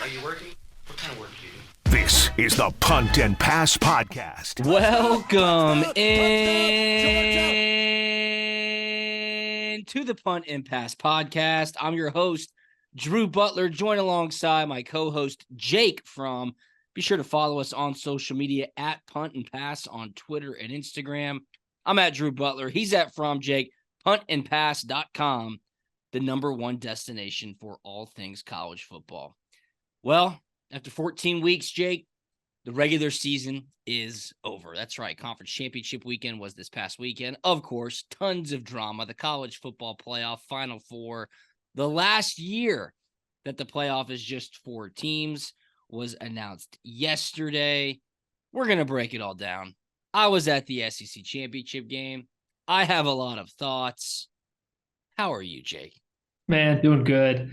Are you working? What kind of work do you do? This is the Punt and Pass Podcast. Welcome in to the Punt and Pass Podcast. I'm your host, Drew Butler, joined alongside my co-host, Jake from. Be sure to follow us on social media at Punt and Pass on Twitter and Instagram. I'm at Drew Butler. He's at From Jake, puntandpass.com, the number one destination for all things college football. Well, after 14 weeks, Jake, the regular season is over. That's right. Conference championship weekend was this past weekend. Of course, tons of drama. The college football playoff, Final Four. The last year that the playoff is just 4 teams was announced yesterday. We're going to break it all down. I was at the SEC championship game. I have a lot of thoughts. How are you, Jake? Man, doing good.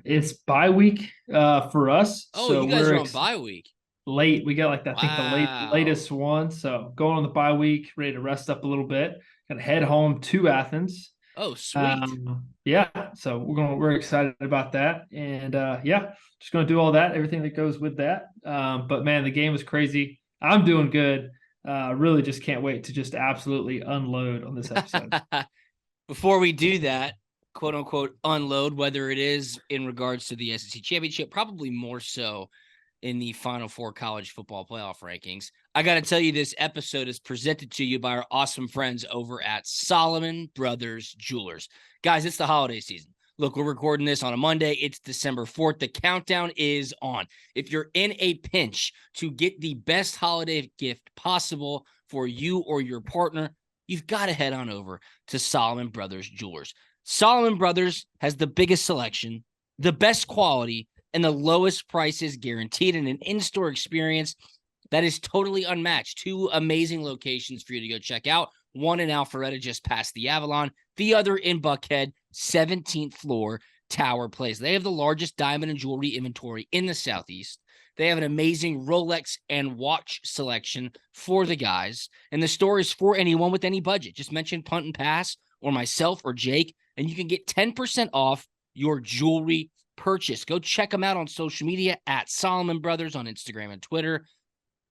It's bye week for us. Oh, so you guys we're are on bye week. late. We got I think Wow. the latest one. So going on the bye week, ready to rest up a little bit. Got to head home to Athens. Oh, sweet. Yeah. So we're excited about that, and just gonna do all that, everything that goes with that. But man, the game was crazy. I'm doing good. Really, just can't wait to just absolutely unload on this episode. Before we do that, quote unquote, unload, whether it is in regards to the SEC championship, probably more so in the Final Four college football playoff rankings. I got to tell you, this episode is presented to you by our awesome friends over at Solomon Brothers Jewelers. Guys, it's the holiday season. Look, we're recording this on a Monday. It's December 4th. The countdown is on. If you're in a pinch to get the best holiday gift possible for you or your partner, you've got to head on over to Solomon Brothers Jewelers. Solomon Brothers has the biggest selection, the best quality, and the lowest prices guaranteed in an in-store experience that is totally unmatched. 2 amazing locations for you to go check out. One in Alpharetta, just past the Avalon. The other in Buckhead, 17th floor, Tower Place. They have the largest diamond and jewelry inventory in the Southeast. They have an amazing Rolex and watch selection for the guys. And the store is for anyone with any budget. Just mention Punt and Pass or myself or Jake, and you can get 10% off your jewelry purchase. Go check them out on social media at Solomon Brothers on Instagram and Twitter.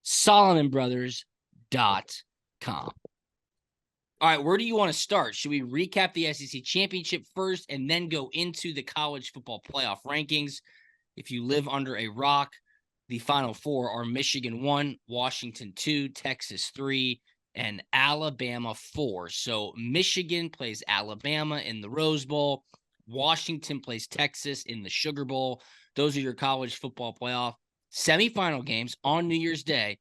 SolomonBrothers.com. All right, where do you want to start? Should we recap the SEC championship first and then go into the college football playoff rankings? If you live under a rock, the Final Four are Michigan 1, Washington 2, Texas 3, and Alabama 4. So Michigan plays Alabama in the Rose Bowl. Washington plays Texas in the Sugar Bowl. Those are your college football playoff semifinal games on New Year's Day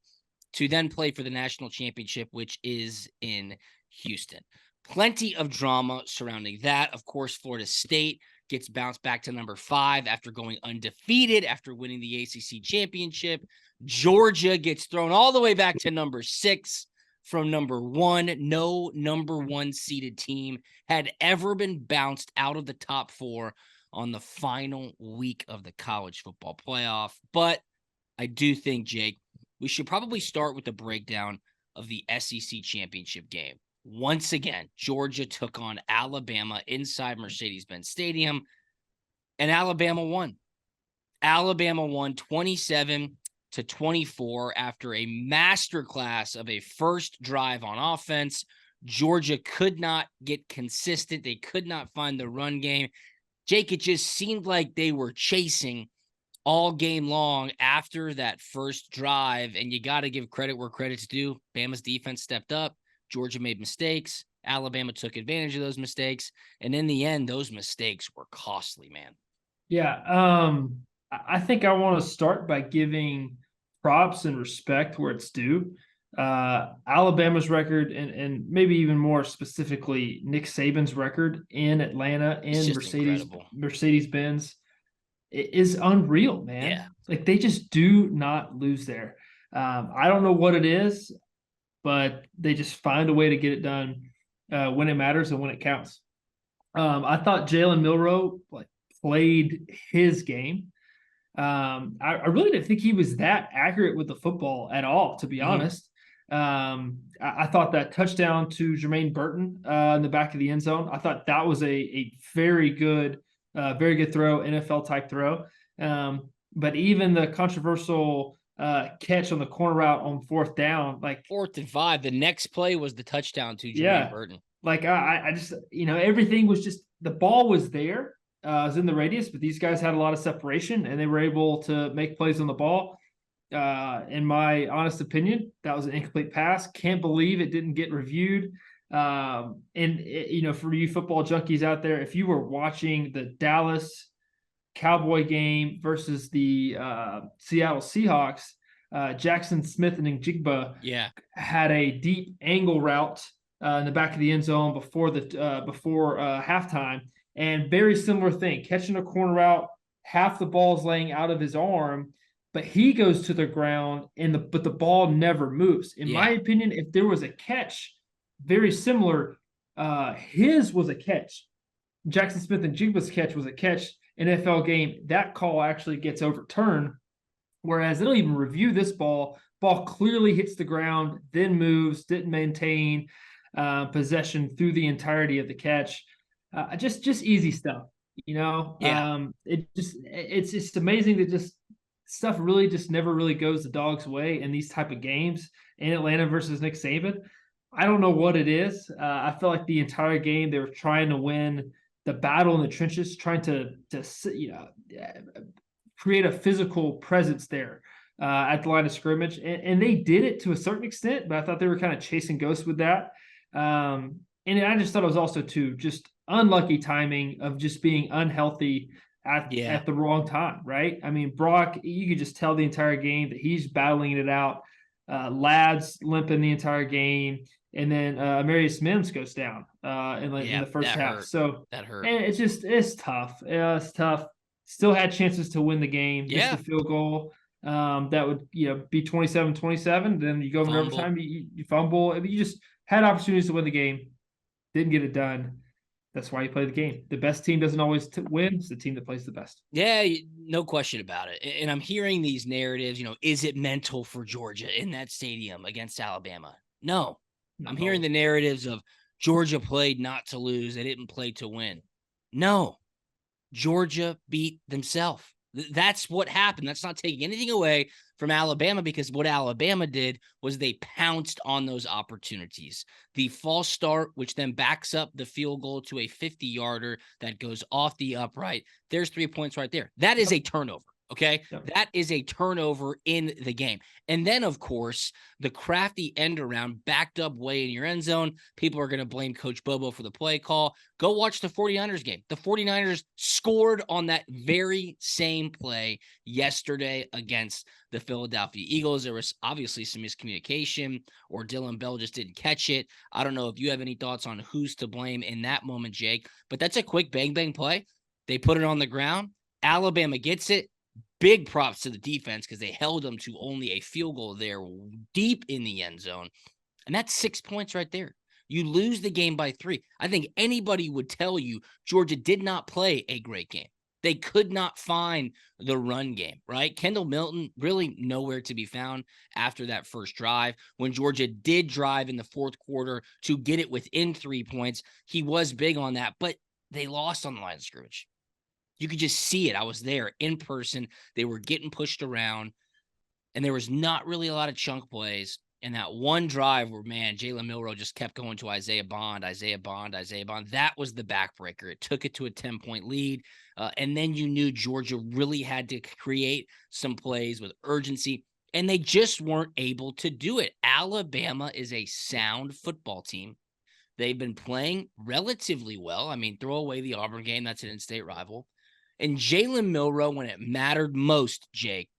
to then play for the national championship, which is in Houston. Plenty of drama surrounding that. Of course, Florida State gets bounced back to number 5 after going undefeated after winning the ACC championship. Georgia gets thrown all the way back to number 6 from number 1. No number 1 seeded team had ever been bounced out of the top 4 on the final week of the college football playoff. But I do think, Jake, we should probably start with the breakdown of the SEC championship game. Once again, Georgia took on Alabama inside Mercedes-Benz Stadium, and Alabama won. Alabama won 27-24 after a masterclass of a first drive on offense. Georgia could not get consistent. They could not find the run game. Jake, it just seemed like they were chasing all game long after that first drive, and you got to give credit where credit's due. Bama's defense stepped up. Georgia made mistakes. Alabama took advantage of those mistakes. And in the end, those mistakes were costly, man. Yeah. I think I want to start by giving props and respect where it's due. Alabama's record and maybe even more specifically Nick Saban's record in Atlanta in Mercedes-Benz is unreal, man. Yeah. Like they just do not lose there. I don't know what it is, but they just find a way to get it done when it matters and when it counts. I thought Jalen Milroe played his game. I really didn't think he was that accurate with the football at all, to be honest. I thought that touchdown to Jermaine Burton in the back of the end zone, I thought that was a very good throw, NFL type throw. but even the controversial catch on the corner route on 4th down, like 4th and 5. The next play was the touchdown to Jermaine yeah, Burton. like I just everything was just the ball was there, it was in the radius, but these guys had a lot of separation and they were able to make plays on the ball. In my honest opinion, that was an incomplete pass. Can't believe it didn't get reviewed. For you football junkies out there, if you were watching the Dallas Cowboy game versus the Seattle Seahawks, Jackson Smith and Njigba had a deep angle route in the back of the end zone before halftime, and very similar thing, catching a corner route, half the ball's laying out of his arm, but he goes to the ground but the ball never moves. In my opinion, if there was a catch very similar, his was a catch. Jackson Smith and Jigba's catch was a catch. NFL game, that call actually gets overturned. Whereas they don't even review this ball. Ball clearly hits the ground, then moves, didn't maintain possession through the entirety of the catch. Just easy stuff, It's just amazing that just stuff really just never really goes the Dawgs' way in these type of games in Atlanta versus Nick Saban. I don't know what it is. I feel like the entire game they were trying to win the battle in the trenches, trying to create a physical presence there at the line of scrimmage, and they did it to a certain extent. But I thought they were kind of chasing ghosts with that, and I just thought it was also too just unlucky timing of just being unhealthy at the wrong time, right? I mean, Brock, you could just tell the entire game that he's battling it out. Lads limping the entire game. And then Amarius Mims goes down in the first half. Hurt. So that hurt. And it's tough. It's tough. Still had chances to win the game. Missed the field goal. That would be 27-27. Then you go into overtime. You fumble. I mean, you just had opportunities to win the game. Didn't get it done. That's why you play the game. The best team doesn't always win. It's the team that plays the best. Yeah, no question about it. And I'm hearing these narratives. Is it mental for Georgia in that stadium against Alabama? No. I'm hearing the narratives of Georgia played not to lose. They didn't play to win. No, Georgia beat themselves. That's what happened. That's not taking anything away from Alabama, because what Alabama did was they pounced on those opportunities. The false start, which then backs up the field goal to a 50-yarder that goes off the upright. There's 3 points right there. That is a turnover. Okay, that is a turnover in the game. And then, of course, the crafty end around backed up way in your end zone. People are going to blame Coach Bobo for the play call. Go watch the 49ers game. The 49ers scored on that very same play yesterday against the Philadelphia Eagles. There was obviously some miscommunication, or Dylan Bell just didn't catch it. I don't know if you have any thoughts on who's to blame in that moment, Jake, but that's a quick bang play. They put it on the ground. Alabama gets it. Big props to the defense because they held them to only a field goal there deep in the end zone. And that's 6 points right there. You lose the game by 3. I think anybody would tell you Georgia did not play a great game. They could not find the run game, right? Kendall Milton really nowhere to be found after that first drive. When Georgia did drive in the fourth quarter to get it within 3 points, he was big on that, but they lost on the line of scrimmage. You could just see it. I was there in person. They were getting pushed around, and there was not really a lot of chunk plays. And that one drive where, man, Jalen Milroe just kept going to Isaiah Bond. That was the backbreaker. It took it to a 10-point lead. And then you knew Georgia really had to create some plays with urgency, and they just weren't able to do it. Alabama is a sound football team. They've been playing relatively well. I mean, throw away the Auburn game. That's an in-state rival. And Jalen Milroe, when it mattered most, Jake,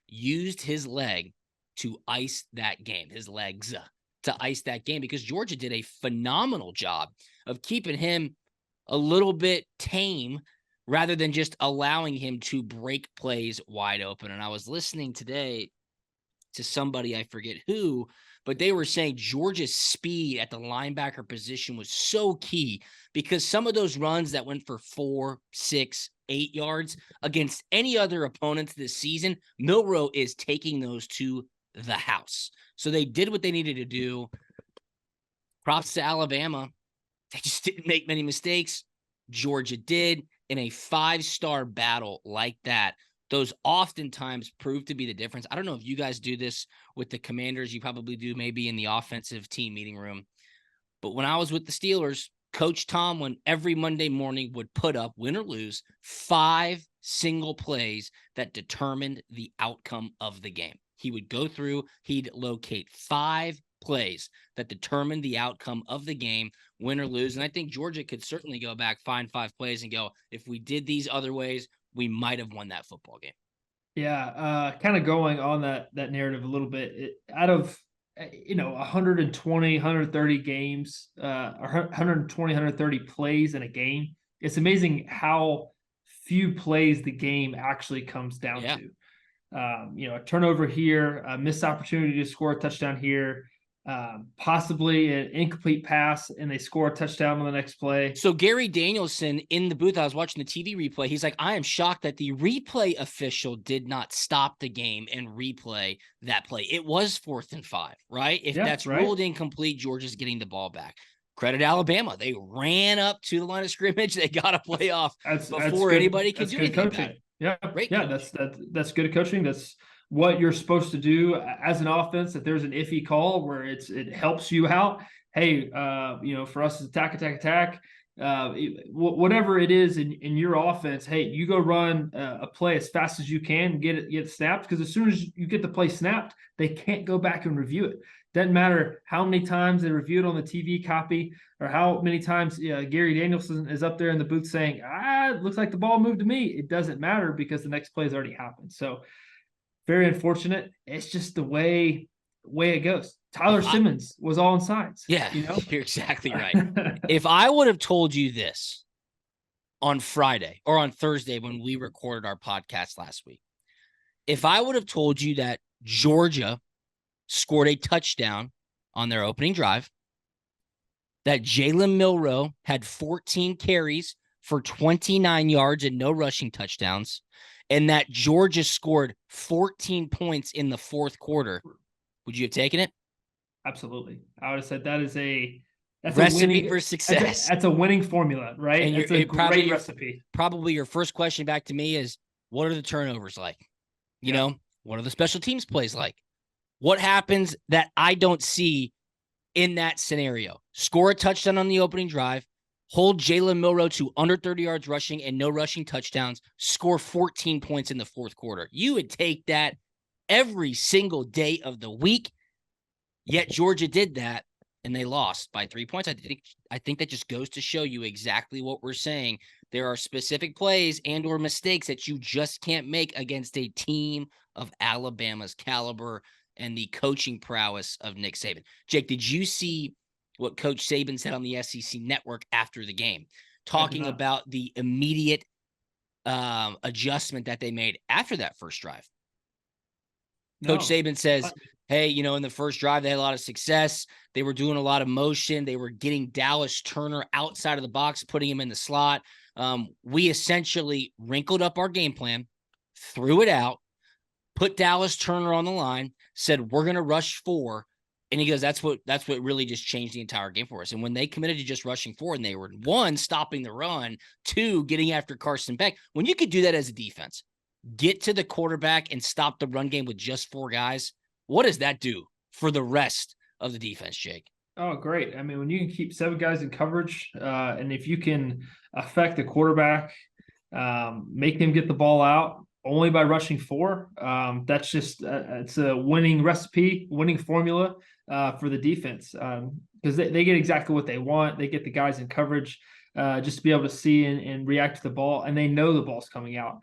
used his leg to ice that game, his legs to ice that game, because Georgia did a phenomenal job of keeping him a little bit tame rather than just allowing him to break plays wide open. And I was listening today to somebody, I forget who, but they were saying Georgia's speed at the linebacker position was so key, because some of those runs that went for 4, 6, 8 yards against any other opponents this season, Milroe is taking those to the house. So they did what they needed to do. Props to Alabama. They just didn't make many mistakes. Georgia did. In a 5-star battle like that, those oftentimes prove to be the difference. I don't know if you guys do this with the Commanders. You probably do maybe in the offensive team meeting room. But when I was with the Steelers, Coach Tomlin every Monday morning would put up, win or lose, 5 single plays that determined the outcome of the game. He would go through, he'd locate 5 plays that determined the outcome of the game, win or lose. And I think Georgia could certainly go back, find 5 plays and go, if we did these other ways, we might have won that football game. Yeah, kind of going on that narrative a little bit. Out of 120, 130 games, 120, 130 plays in a game, it's amazing how few plays the game actually comes down to. A turnover here, a missed opportunity to score a touchdown here, possibly an incomplete pass, and they score a touchdown on the next play. So Gary Danielson in the booth, I was watching the TV replay. He's like, I am shocked that the replay official did not stop the game and replay that play. It was 4th and 5, right? If that's right, ruled incomplete, Georgia's getting the ball back. Credit Alabama. They ran up to the line of scrimmage. They got a playoff before anybody could do anything about it. Yeah, great. Yeah, that's good coaching. That's what you're supposed to do as an offense. If there's an iffy call where it helps you out, hey, for us to attack, whatever it is in your offense, hey, you go run a play as fast as you can, get it snapped, because as soon as you get the play snapped, they can't go back and review it. Doesn't matter how many times they review it on the TV copy or how many times Gary Danielson is up there in the booth saying, it looks like the ball moved to me. It doesn't matter because the next play has already happened. So very unfortunate. It's just the way it goes. Tyler Simmons was all in sides. Yeah, you're exactly right. If I would have told you this on Friday or on Thursday when we recorded our podcast last week, if I would have told you that Georgia scored a touchdown on their opening drive, that Jalen Milroe had 14 carries for 29 yards and no rushing touchdowns, and that Georgia scored 14 points in the 4th quarter, would you have taken it? Absolutely. I would have said that's a recipe for success. That's a winning formula, right? And it's a great recipe. Probably your first question back to me is, what are the turnovers like? What are the special teams plays like? What happens that I don't see in that scenario? Score a touchdown on the opening drive, hold Jalen Milroe to under 30 yards rushing and no rushing touchdowns, score 14 points in the 4th quarter. You would take that every single day of the week, yet Georgia did that, and they lost by 3 points. I think that just goes to show you exactly what we're saying. There are specific plays and or mistakes that you just can't make against a team of Alabama's caliber and the coaching prowess of Nick Saban. Jake, did you see what Coach Saban said on the SEC Network after the game, talking about the immediate adjustment that they made after that first drive? No. Coach Saban says, hey, in the first drive, they had a lot of success. They were doing a lot of motion. They were getting Dallas Turner outside of the box, putting him in the slot. We essentially wrinkled up our game plan, threw it out, put Dallas Turner on the line, said, we're going to rush 4. And he goes, that's what really just changed the entire game for us. And when they committed to just rushing 4, and they were 1, stopping the run, 2, getting after Carson Beck, when you could do that as a defense, get to the quarterback and stop the run game with just 4 guys, what does that do for the rest of the defense, Jake? Oh, great. I mean, when you can keep 7 guys in coverage, and if you can affect the quarterback, make them get the ball out only by rushing 4, that's just it's a winning recipe, winning formula for the defense, because they get exactly what they want. They get the guys in coverage just to be able to see and react to the ball, and they know the ball's coming out.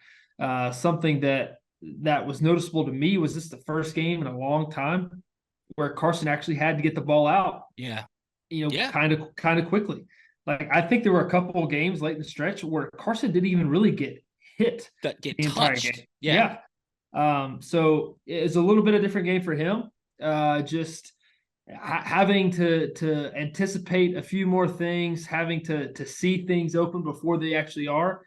Something that was noticeable to me was this the first game in a long time where Carson actually had to get the ball out. Yeah. Kind of quickly. Like, I think there were a couple of games late in the stretch where Carson didn't even really get hit. Get touched. Game. Yeah. So it's a little bit of a different game for him. Just having to anticipate a few more things, having to see things open before they actually are.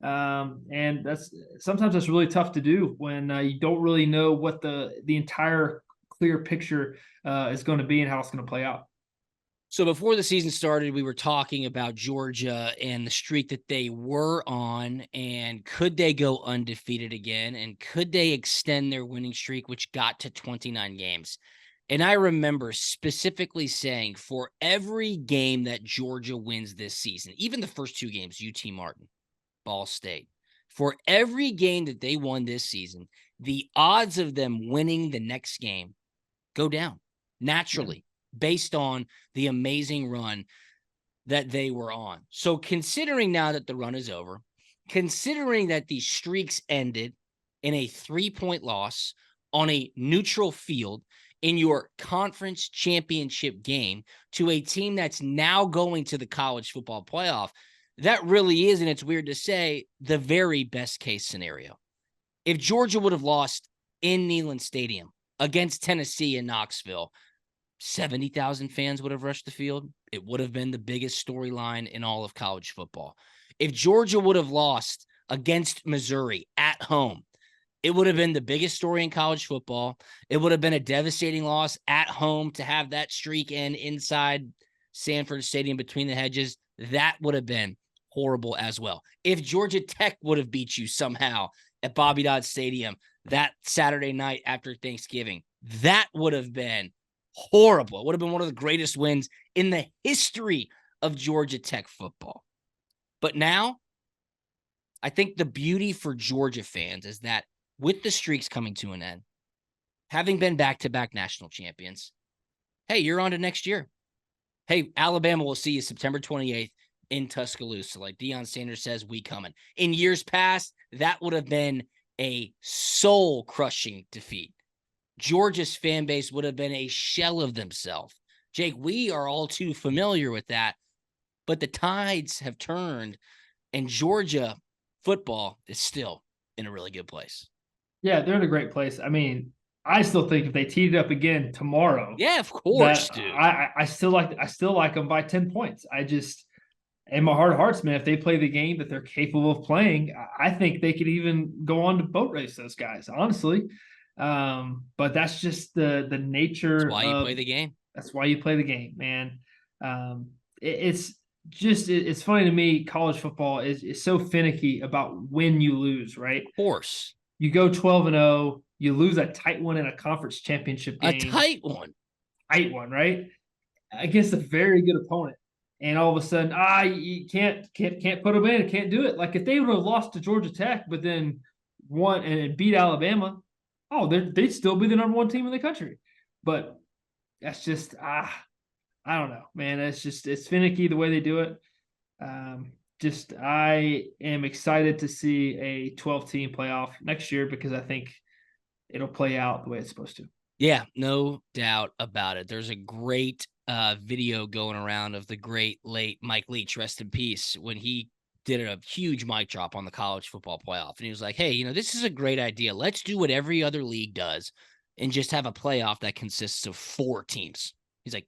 And sometimes that's really tough to do when you don't really know what the entire clear picture is going to be and how it's going to play out. So before the season started, we were talking about Georgia and the streak that they were on, and could they go undefeated again, and could they extend their winning streak, which got to 29 games. And I remember specifically saying, for every game that Georgia wins this season, even the first 2 games, UT Martin, Ball State, for every game that they won this season, the odds of them winning the next game go down naturally based on the amazing run that they were on. So considering now that the run is over, considering that the streaks ended in a 3-point loss on a neutral field in your conference championship game to a team that's now going to the college football playoff, that really is, and it's weird to say, the very best case scenario. If Georgia would have lost in Neyland Stadium against Tennessee in Knoxville, 70,000 fans would have rushed the field. It would have been the biggest storyline in all of college football. If Georgia would have lost against Missouri at home, it would have been the biggest story in college football. It would have been a devastating loss at home to have that streak end inside Sanford Stadium between the hedges. That would have been horrible as well. If Georgia Tech would have beat you somehow at Bobby Dodd Stadium that Saturday night after Thanksgiving, that would have been horrible. It would have been one of the greatest wins in the history of Georgia Tech football. But now, I think the beauty for Georgia fans is that with the streaks coming to an end, having been back-to-back national champions, hey, you're on to next year. Hey, Alabama will see you September 28th in Tuscaloosa. Like Deion Sanders says, we coming. In years past, that would have been a soul-crushing defeat. Georgia's fan base would have been a shell of themselves. Jake, we are all too familiar with that, but the tides have turned, and Georgia football is still in a really good place. Yeah, they're in a great place. I mean, I still think if they teed it up again tomorrow, yeah, of course, dude. I still like them by 10 points. I just, in my heart of hearts, man, if they play the game that they're capable of playing, I think they could even go on to boat race those guys, honestly. But that's just the nature. That's why you play the game. That's why you play the game, man. It's funny to me. College football is so finicky about when you lose, right? Of course, you go 12-0, you lose a tight one in a conference championship game, a tight one, right, against a very good opponent, and all of a sudden, you can't put them in, can't do it. Like if they would have lost to Georgia Tech, but then won and beat Alabama, they'd still be the number 1 team in the country. But that's just I don't know, man. It's finicky the way they do it. I am excited to see a 12-team playoff next year because I think it'll play out the way it's supposed to. Yeah, no doubt about it. There's a great video going around of the great late Mike Leach, rest in peace, when he did a huge mic drop on the college football playoff. And he was like, hey, this is a great idea. Let's do what every other league does and just have a playoff that consists of 4 teams. He's like,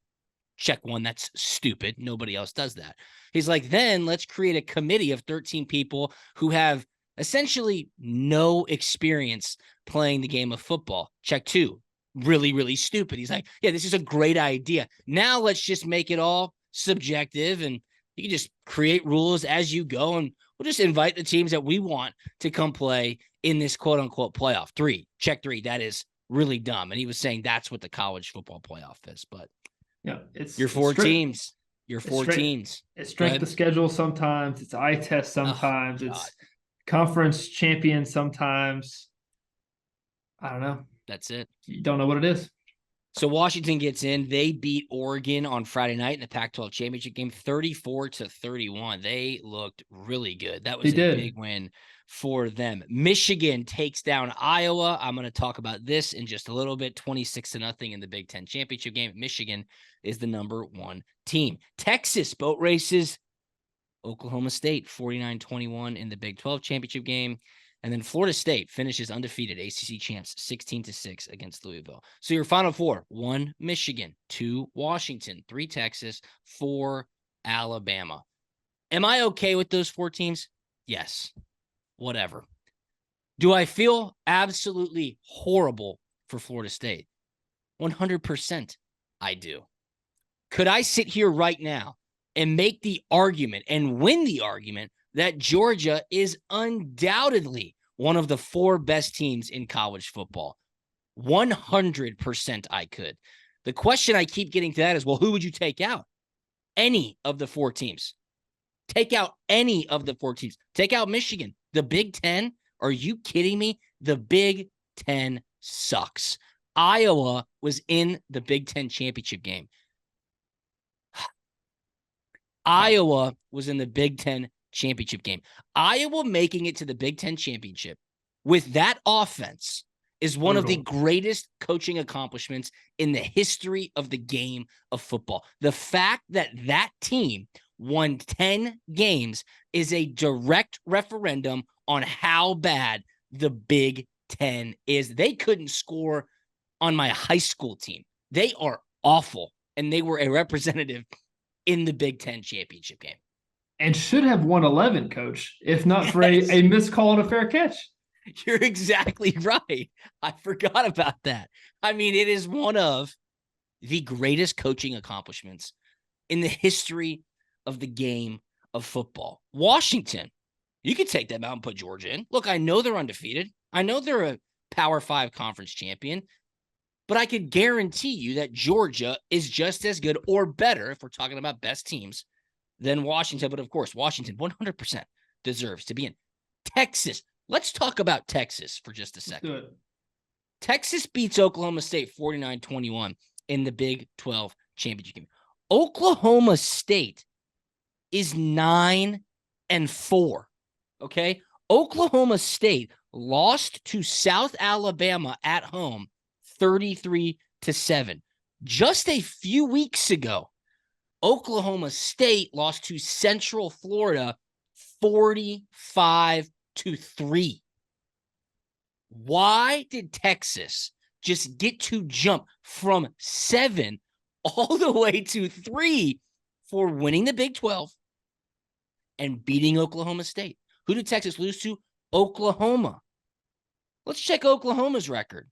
check one, that's stupid. Nobody else does that. He's like, then let's create a committee of 13 people who have essentially no experience playing the game of football. Check 2. Really, really stupid. He's like, yeah, this is a great idea. Now let's just make it all subjective and you can just create rules as you go. And we'll just invite the teams that we want to come play in this quote unquote playoff. 3, check 3. That is really dumb. And he was saying that's what the college football playoff is. But yeah, it's your 4 teams. Your 4 teams. It's strength of schedule sometimes. It's eye test sometimes. It's conference champion sometimes. I don't know. That's it. You don't know what it is. So Washington gets in. They beat Oregon on Friday night in the Pac-12 championship game, 34-31. They looked really good. That was a big win for them. Michigan takes down Iowa. I'm going to talk about this in just a little bit. 26-0 in the Big Ten championship game. Michigan is the number 1 team. Texas boat races Oklahoma State 49-21 in the Big 12 championship game. And then Florida State finishes undefeated ACC champs 16-6 against Louisville. So your final 4, 1 Michigan, 2 Washington, 3 Texas, 4 Alabama. Am I okay with those 4 teams? Yes. Whatever. Do I feel absolutely horrible for Florida State? 100% I do. Could I sit here right now and make the argument and win the argument that Georgia is undoubtedly one of the 4 best teams in college football? 100% I could. The question I keep getting to that is, well, who would you take out? Any of the 4 teams. Take out any of the 4 teams. Take out Michigan. The Big Ten? Are you kidding me? The Big Ten sucks. Iowa was in the Big Ten championship game. Iowa was in the Big Ten championship game. Iowa making it to the Big Ten championship with that offense is one of the greatest coaching accomplishments in the history of the game of football. The fact that that team won 10 games is a direct referendum on how bad the Big Ten is. They couldn't score on my high school team. They are awful, and they were a representative in the Big Ten championship game. And should have won 11, Coach, if not for a missed call and a fair catch. You're exactly right. I forgot about that. I mean, it is one of the greatest coaching accomplishments in the history of the game of football. Washington, you could take them out and put Georgia in. Look, I know they're undefeated. I know they're a Power 5 conference champion, but I could guarantee you that Georgia is just as good or better, if we're talking about best teams, than Washington. But of course, Washington 100% deserves to be in. Texas. Let's talk about Texas for just a second. Good. Texas beats Oklahoma State 49-21 in the Big 12 championship game. Oklahoma State is 9-4. Okay? Oklahoma State lost to South Alabama at home 33-7. Just a few weeks ago, Oklahoma State lost to Central Florida 45-3. Why did Texas just get to jump from 7 all the way to 3 for winning the Big 12 and beating Oklahoma State? Who did Texas lose to? Oklahoma. Let's check Oklahoma's record.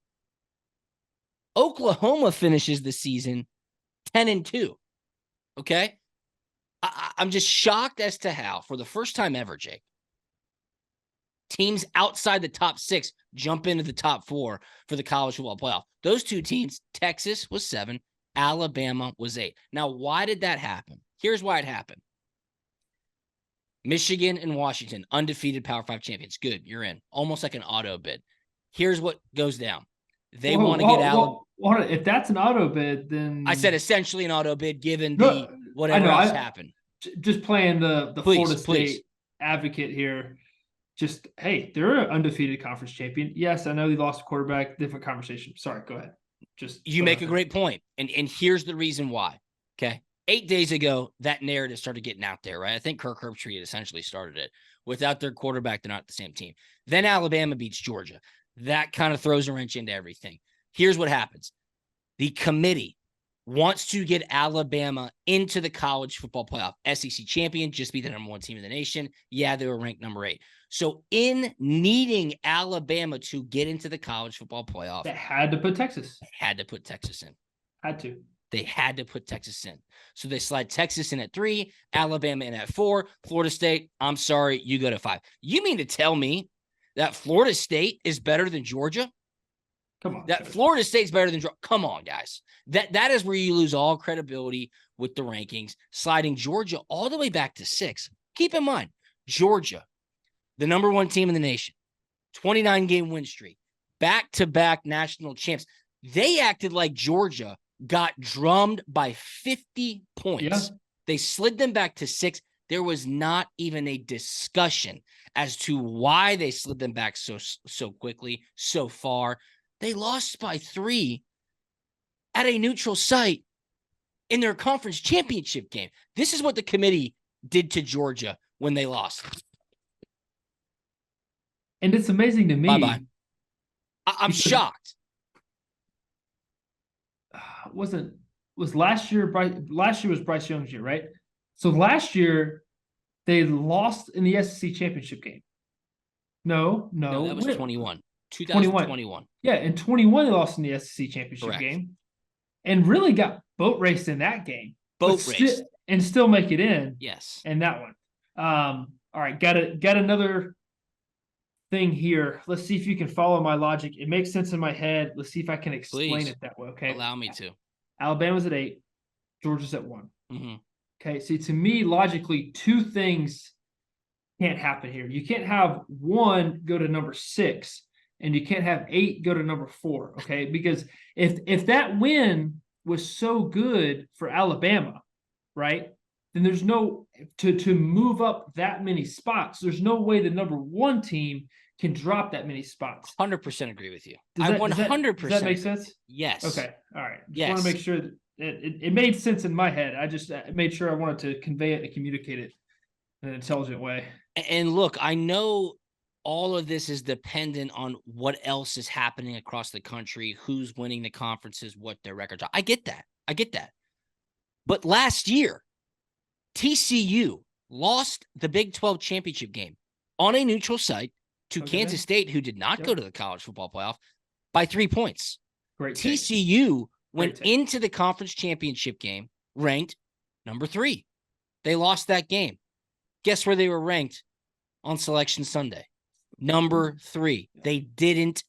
Oklahoma finishes the season 10-2. Okay? I'm just shocked as to how, for the first time ever, Jake, teams outside the top 6 jump into the top 4 for the college football playoff. Those 2 teams, Texas was 7, Alabama was 8. Now, why did that happen? Here's why it happened. Michigan and Washington, undefeated Power 5 champions. Good, you're in. Almost like an auto bid. Here's what goes down. They want to get Alabama. If that's an auto bid, then I said essentially an auto bid given the whatever else happened. Just playing the Florida State advocate here. Just, hey, they're an undefeated conference champion. Yes, I know they lost a quarterback. Different conversation. Sorry, go ahead. You make a great point. And here's the reason why. Okay. 8 days ago, that narrative started getting out there, right? I think Kirk Herbstreit had essentially started it. Without their quarterback, they're not the same team. Then Alabama beats Georgia. That kind of throws a wrench into everything. Here's what happens. The committee wants to get Alabama into the college football playoff. SEC champion, just be the number 1 team in the nation. Yeah, they were ranked number 8. So in needing Alabama to get into the college football playoff, they had to put Texas. They had to put Texas in. They had to put Texas in. So they slide Texas in at 3, Alabama in at 4, Florida State, I'm sorry, you go to 5. You mean to tell me that Florida State is better than Georgia? Come on. That Florida State's better than Georgia? Come on, guys. That is where you lose all credibility with the rankings, sliding Georgia all the way back to 6. Keep in mind, Georgia, the number 1 team in the nation, 29-game win streak, back-to-back national champs. They acted like Georgia got drummed by 50 points. Yeah. They slid them back to 6. There was not even a discussion as to why they slid them back so quickly, so far. They lost by 3 at a neutral site in their conference championship game. This is what the committee did to Georgia when they lost. And it's amazing to me. Bye-bye. I'm shocked. Was last year was Bryce Young's year, right? So last year they lost in the SEC championship game. No, that was 2021. Yeah, in 21 they lost in the SEC championship game, and really got boat raced in that game. boat race. And still make it in. Yes. And that one. All right, got another thing here. Let's see if you can follow my logic. It makes sense in my head. Let's see if I can explain Please. it that way. Okay. Allow me to. Alabama's at 8. Georgia's at 1. Mm-hmm. Okay. See, to me, logically, two things can't happen here. You can't have 1 go to number 6, and you can't have 8 go to number 4. Okay. Because if that win was so good for Alabama, right? Then there's no to move up that many spots. There's no way the number 1 team can drop that many spots. 100% agree with you. Does that, 100%. Does that make sense? Yes. Okay. All right. Just Yes. want to make sure that it made sense in my head. I just made sure I wanted to convey it and communicate it in an intelligent way. And look, I know all of this is dependent on what else is happening across the country, who's winning the conferences, what their records are. I get that. But last year, TCU lost the Big 12 championship game on a neutral site to Kansas State, who did not go to the college football playoff, by 3 points. Great. TCU went into the conference championship game ranked number 3. They lost that game. Guess where they were ranked on Selection Sunday? Number 3. They didn't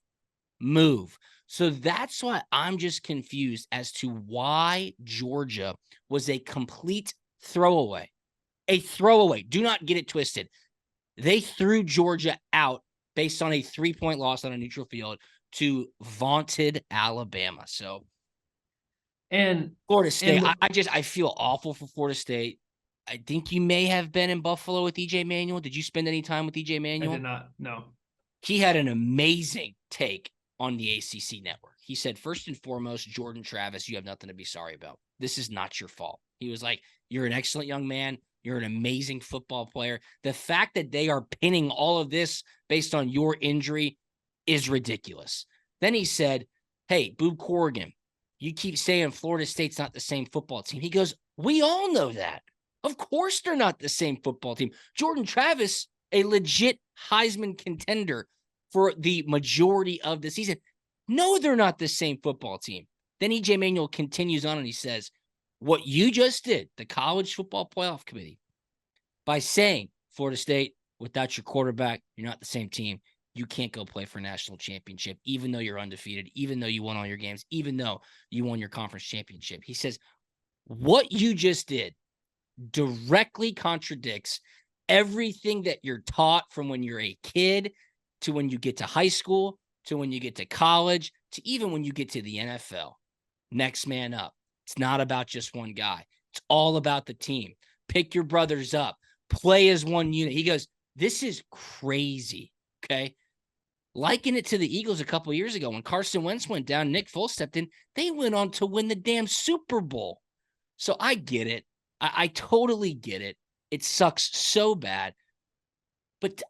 move. So that's why I'm just confused as to why Georgia was a complete throwaway. A throwaway. Do not get it twisted. They threw Georgia out based on a 3-point loss on a neutral field to vaunted Alabama. So, and Florida State, I feel awful for Florida State. I think you may have been in Buffalo with EJ Manuel. Did you spend any time with EJ Manuel? I did not. No. He had an amazing take on the ACC network. He said, first and foremost, Jordan Travis, you have nothing to be sorry about. This is not your fault. He was like, you're an excellent young man. You're an amazing football player. The fact that they are pinning all of this based on your injury is ridiculous. Then he said, hey, Boob Corrigan, you keep saying Florida State's not the same football team. He goes, we all know that. Of course they're not the same football team. Jordan Travis, a legit Heisman contender for the majority of the season. No, they're not the same football team. Then EJ Manuel continues on and he says, what you just did, the College Football Playoff Committee, by saying Florida State, without your quarterback, you're not the same team. You can't go play for a national championship, even though you're undefeated, even though you won all your games, even though you won your conference championship. He says, what you just did directly contradicts everything that you're taught from when you're a kid to when you get to high school, to when you get to college, to even when you get to the NFL. Next man up. It's not about just one guy. It's all about the team. Pick your brothers up. Play as one unit. He goes, this is crazy, okay? Liken it to the Eagles a couple of years ago when Carson Wentz went down, Nick Foles stepped in. They went on to win the damn Super Bowl. So I get it. I totally get it. It sucks so bad. But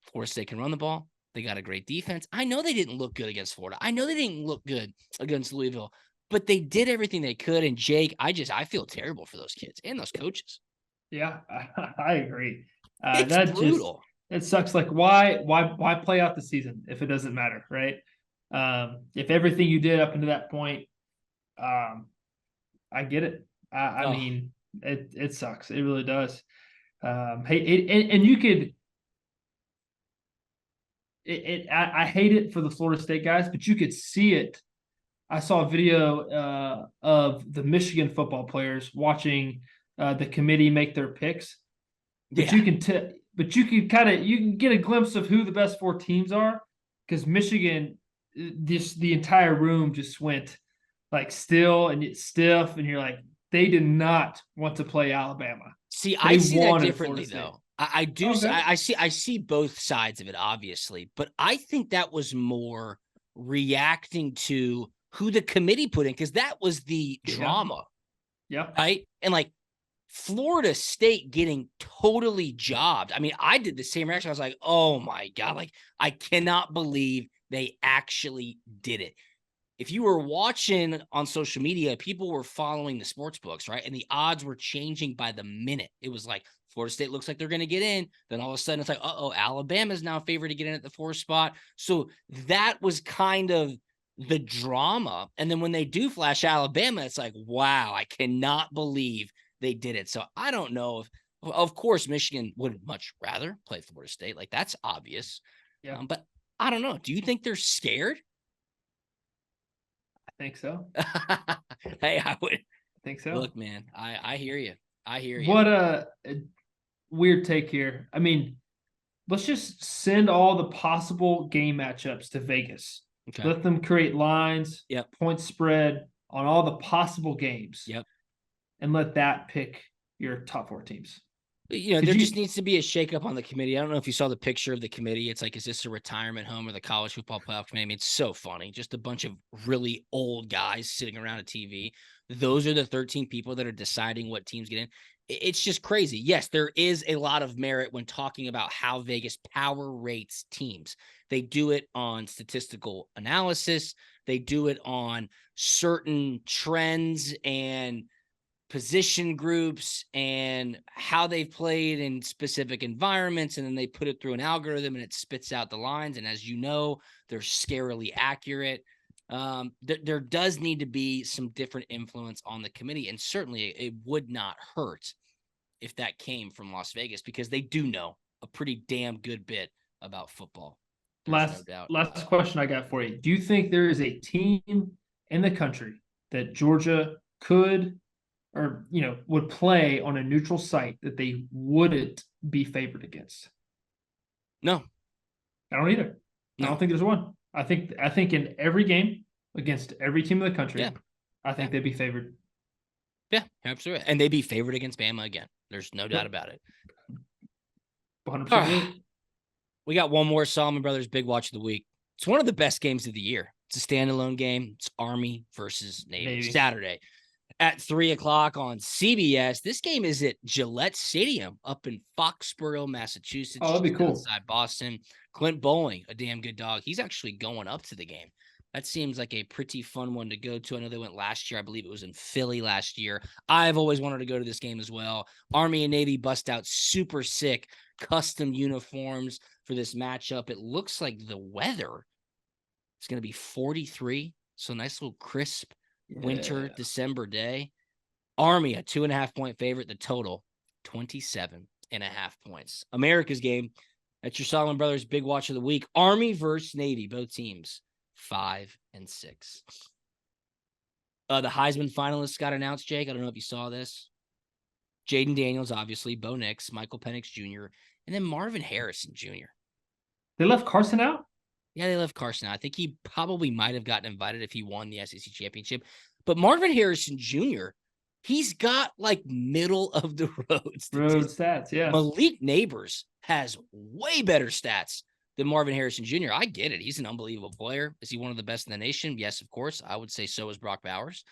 Florida State can run the ball. They got a great defense. I know they didn't look good against Florida. I know they didn't look good against Louisville. But they did everything they could. And Jake, I feel terrible for those kids and those coaches. Yeah, I agree. It's brutal. It sucks. Like, why play out the season if it doesn't matter, right? If everything you did up until that point, I get it. I mean, it sucks. It really does. And you could. I hate it for the Florida State guys, but you could see it. I saw a video of the Michigan football players watching the committee make their picks. But you can you can get a glimpse of who the best 4 teams are, because Michigan, the entire room just went like still and it's stiff, and you're like, they did not want to play Alabama. See, I see that differently though. I do. Okay. I see both sides of it, obviously, but I think that was more reacting to who the committee put in, because that was the drama. Yeah. Right. And like Florida State getting totally jobbed. I mean, I did the same reaction. I was like, oh my God, like I cannot believe they actually did it. If you were watching on social media, people were following the sports books, right? And the odds were changing by the minute. It was like, Florida State looks like they're going to get in. Then all of a sudden it's like, Alabama's now favored to get in at the 4th spot. So that was kind of the drama. And then when they do flash Alabama, it's like, wow, I cannot believe they did it. So I don't know if, of course, Michigan would much rather play Florida State. Like, that's obvious. Yeah, But I don't know. Do you think they're scared? I think so. Hey, I would. I think so. Look, man, I hear you. I hear you. What a weird take here. I mean, let's just send all the possible game matchups to Vegas. Okay. Let them create lines, Yep. point spread on all the possible games. Yep. And let that pick your top 4 teams. There just needs to be a shakeup on the committee. I don't know if you saw the picture of the committee. It's like, is this a retirement home or the college football playoff committee? I mean, it's so funny. Just a bunch of really old guys sitting around a TV. Those are the 13 people that are deciding what teams get in. It's just crazy. Yes, there is a lot of merit when talking about how Vegas power rates teams. They do it on statistical analysis. They do it on certain trends and position groups and how they've played in specific environments. And then they put it through an algorithm and it spits out the lines. And as you know, they're scarily accurate. There does need to be some different influence on the committee. And certainly it would not hurt if that came from Las Vegas, because they do know a pretty damn good bit about football. Last question I got for you. Do you think there is a team in the country that Georgia could or would play on a neutral site that they wouldn't be favored against? No. I don't either. No. I don't think there's one. I think in every game against every team in the country, I think they'd be favored. Yeah, absolutely. And they'd be favored against Bama again. There's no doubt about it. 100%. We got one more Solomon Brothers Big Watch of the Week. It's one of the best games of the year. It's a standalone game. It's Army versus Navy. Saturday at 3:00 on CBS. This game is at Gillette Stadium up in Foxborough, Massachusetts. Oh, that'd be cool. Outside Boston. Clint Bowling, a damn good dog. He's actually going up to the game. That seems like a pretty fun one to go to. I know they went last year. I believe it was in Philly last year. I've always wanted to go to this game as well. Army and Navy bust out super sick custom uniforms for this matchup. It looks like the weather is going to be 43. So nice little crisp winter December day. Army, a 2.5-point favorite. The total, 27.5 points. America's game. That's your Solomon Brothers Big Watch of the Week. Army versus Navy. Both teams 5 and 6. The Heisman finalists got announced, Jake. I don't know if you saw this. Jaden Daniels, obviously, Bo Nix, Michael Penix Jr., and then Marvin Harrison Jr. They left Carson out? Yeah, they left Carson out. I think he probably might have gotten invited if he won the SEC championship. But Marvin Harrison Jr., he's got like middle of the road stats. Yeah. Malik Neighbors has way better stats than Marvin Harrison Jr. I get it. He's an unbelievable player. Is he one of the best in the nation? Yes, of course. I would say so is Brock Bowers.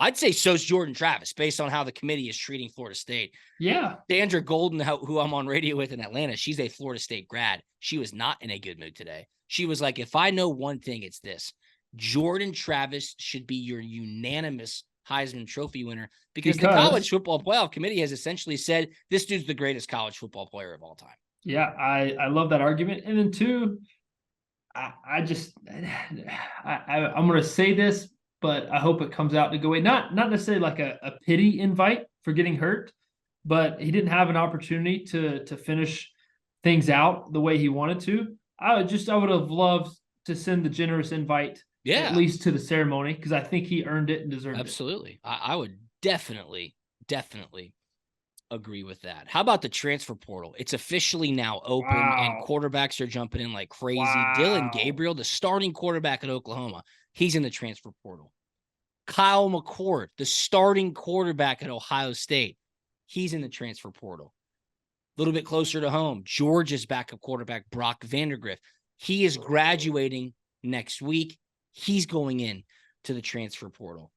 I'd say so is Jordan Travis based on how the committee is treating Florida State. Yeah. Sandra Golden, who I'm on radio with in Atlanta, she's a Florida State grad. She was not in a good mood today. She was like, if I know one thing, it's this. Jordan Travis should be your unanimous Heisman Trophy winner because the College Football Playoff Committee has essentially said this dude's the greatest college football player of all time. Yeah, I love that argument. And then two, I'm going to say this, but I hope it comes out to go away. Not necessarily like a pity invite for getting hurt, but he didn't have an opportunity to finish things out the way he wanted to. I would have loved to send the generous invite, at least to the ceremony, because I think he earned it and deserved it. Absolutely. I would definitely agree with that. How about the transfer portal? It's officially now open and quarterbacks are jumping in like crazy. Dylan Gabriel, the starting quarterback at Oklahoma, he's in the transfer portal. Kyle McCord, the starting quarterback at Ohio State, he's in the transfer portal. A little bit closer to home, Georgia's backup quarterback, Brock Vandergriff, he is graduating next week. He's going in to the transfer portal.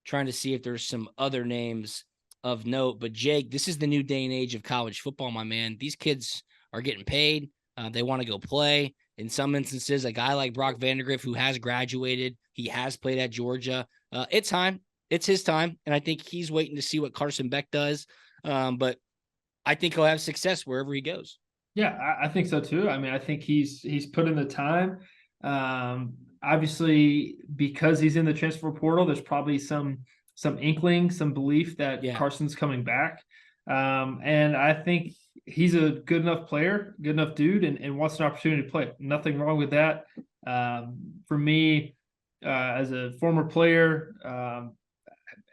Trying to see if there's some other names of note. But Jake, this is the new day and age of college football, my man. These kids are getting paid. They want to go play. In some instances, a guy like Brock Vandergriff, who has graduated, he has played at Georgia. It's time. It's his time. And I think he's waiting to see what Carson Beck does. But I think he'll have success wherever he goes. Yeah, I think so too. I mean, I think he's put in the time. obviously, because he's in the transfer portal, there's probably some inkling, some belief that Carson's coming back. And I think he's a good enough player, good enough dude, and wants an opportunity to play. Nothing wrong with that. For me, as a former player,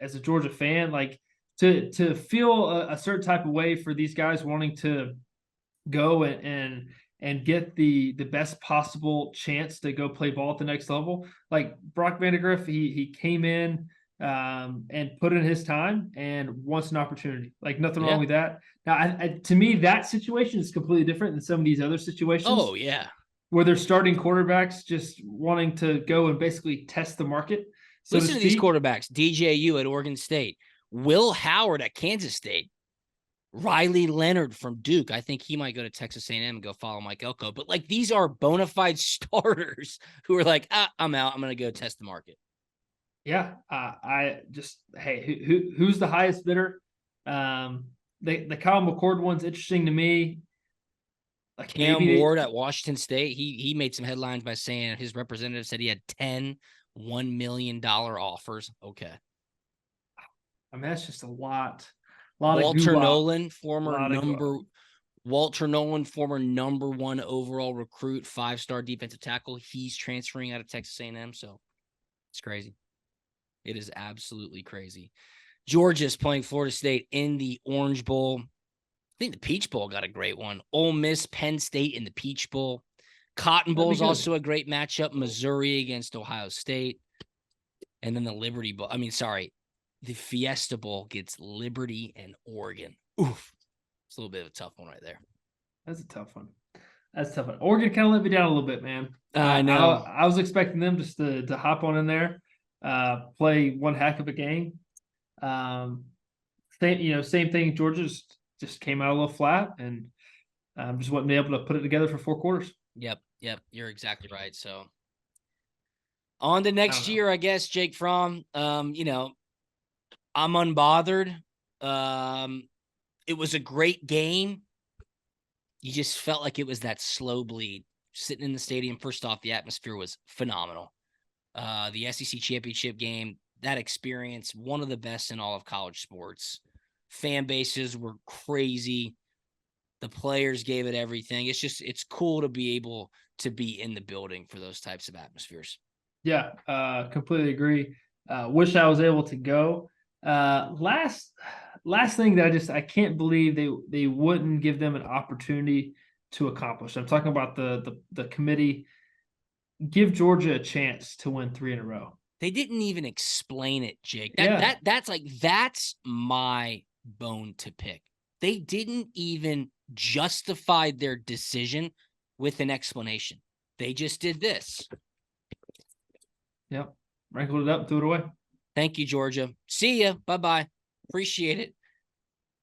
as a Georgia fan, like to feel a certain type of way for these guys wanting to go and get the best possible chance to go play ball at the next level. Like Brock Vandegrift, he came in and put in his time and wants an opportunity. Like nothing wrong with that. Now, to me, that situation is completely different than some of these other situations. Oh, yeah. Where they're starting quarterbacks just wanting to go and basically test the market. So listen to these quarterbacks: DJU at Oregon State, Will Howard at Kansas State, Riley Leonard from Duke. I think he might go to Texas A&M and go follow Mike Elko. But like these are bona fide starters who are like, I'm out. I'm going to go test the market. Yeah, I just who's the highest bidder? The Kyle McCord one's interesting to me. Like Cam Ward at Washington State, he made some headlines by saying his representative said he had 10 $1 million offers. Okay. I mean, that's just a lot. Walter Nolan, former number 1 overall recruit, 5-star defensive tackle. He's transferring out of Texas A&M, so it's crazy. It is absolutely crazy. Georgia's playing Florida State in the Orange Bowl. I think the Peach Bowl got a great one. Ole Miss, Penn State in the Peach Bowl. Cotton Bowl is also a great matchup. Missouri against Ohio State. And then the Liberty Bowl. The Fiesta Bowl gets Liberty and Oregon. Oof. It's a little bit of a tough one right there. That's a tough one. Oregon kind of let me down a little bit, man. I know. I was expecting them just to hop on in there, play one heck of a game. Same thing. Georgia just came out a little flat and just wasn't able to put it together for 4 quarters. Yep. You're exactly right. So on to next year, I guess, Jake Fromm. I'm unbothered. It was a great game. You just felt like it was that slow bleed. Sitting in the stadium, first off, the atmosphere was phenomenal. The SEC championship game, that experience, one of the best in all of college sports. Fan bases were crazy. The players gave it everything. It's cool to be able to be in the building for those types of atmospheres. Yeah, completely agree. Wish I was able to go. Last thing that I can't believe they wouldn't give them an opportunity to accomplish. I'm talking about the committee. Give Georgia a chance to win 3 in a row. They didn't even explain it, Jake. That's my bone to pick. They didn't even justify their decision with an explanation. They just did this. Yep. Wrinkled it up, threw it away. Thank you, Georgia. See ya. Bye-bye. Appreciate it.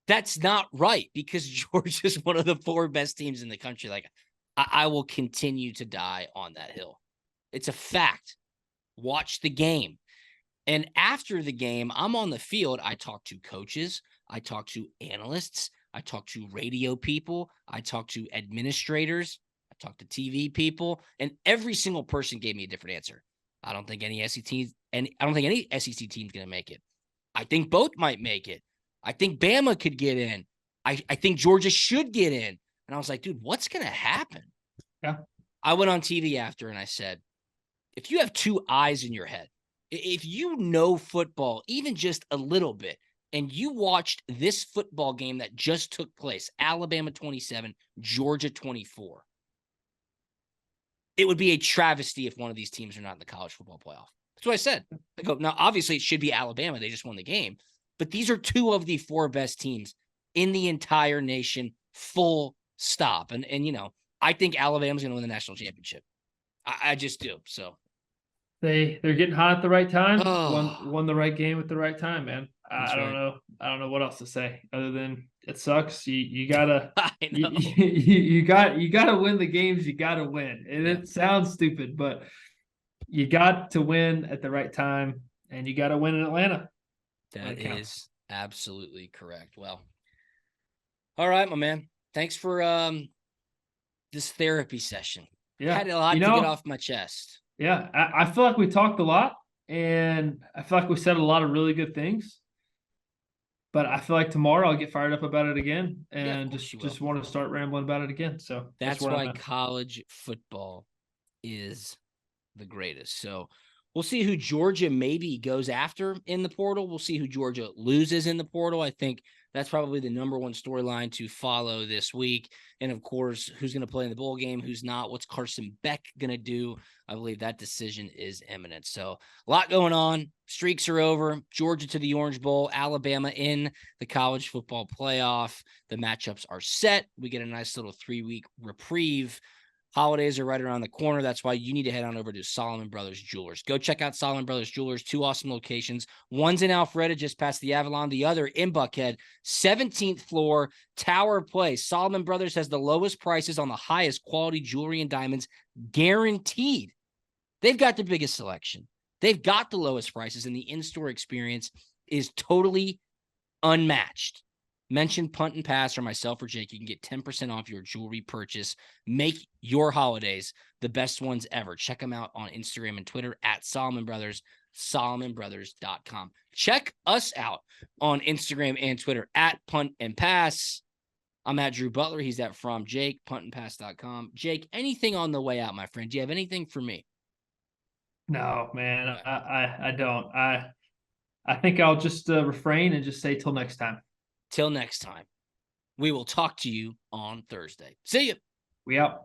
That's not right because Georgia's one of the 4 best teams in the country. Like, I will continue to die on that hill. It's a fact. Watch the game. And after the game, I'm on the field. I talk to coaches. I talk to analysts. I talk to radio people. I talk to administrators. I talk to TV people. And every single person gave me a different answer. I don't think any SEC team's going to make it. I think both might make it. I think Bama could get in. I think Georgia should get in. And I was like, dude, what's going to happen? Yeah. I went on TV after and I said, if you have 2 eyes in your head, if you know football, even just a little bit, and you watched this football game that just took place, Alabama 27, Georgia 24, it would be a travesty if one of these teams are not in the college football playoff. That's what I said. I go, now, obviously, it should be Alabama. They just won the game. But these are 2 of the 4 best teams in the entire nation, full stop. And I think Alabama's going to win the national championship. I just do. So they're getting hot at the right time. Won the right game at the right time, man. I don't know. I don't know what else to say other than it sucks. You gotta you gotta win the games you gotta win. And it sounds stupid, but you got to win at the right time, and you got to win in Atlanta. That is absolutely correct. Well, all right, my man. Thanks for this therapy session. Yeah, had a lot to get off my chest. Yeah, I feel like we talked a lot, and I feel like we said a lot of really good things. But I feel like tomorrow I'll get fired up about it again, Yeah, of and course you will. just want to start rambling about it again. So that's That's where I'm why at. college football is the greatest. So we'll see who Georgia maybe goes after in the portal. We'll see who Georgia loses in the portal. I think that's probably the number one storyline to follow this week. And of course, who's going to play in the bowl game, who's not, what's Carson Beck going to do? I believe that decision is imminent. So a lot going on. Streaks are over. Georgia to the Orange Bowl, Alabama in the college football playoff. The matchups are set. We get a nice little 3-week reprieve. Holidays are right around the corner. That's why you need to head on over to Solomon Brothers Jewelers. Go check out Solomon Brothers Jewelers. 2 awesome locations. One's in Alpharetta, just past the Avalon. The other in Buckhead, 17th floor, Tower Place. Solomon Brothers has the lowest prices on the highest quality jewelry and diamonds, guaranteed. They've got the biggest selection. They've got the lowest prices, and the in-store experience is totally unmatched. Mention Punt and Pass or myself or Jake. You can get 10% off your jewelry purchase. Make your holidays the best ones ever. Check them out on Instagram and Twitter at Solomon Brothers, SolomonBrothers.com. Check us out on Instagram and Twitter at Punt and Pass. I'm at Drew Butler. He's at From Jake, puntandpass.com. Jake, anything on the way out, my friend? Do you have anything for me? No, man, I don't. I think I'll just refrain and just say till next time. Till next time, we will talk to you on Thursday. See you. We out.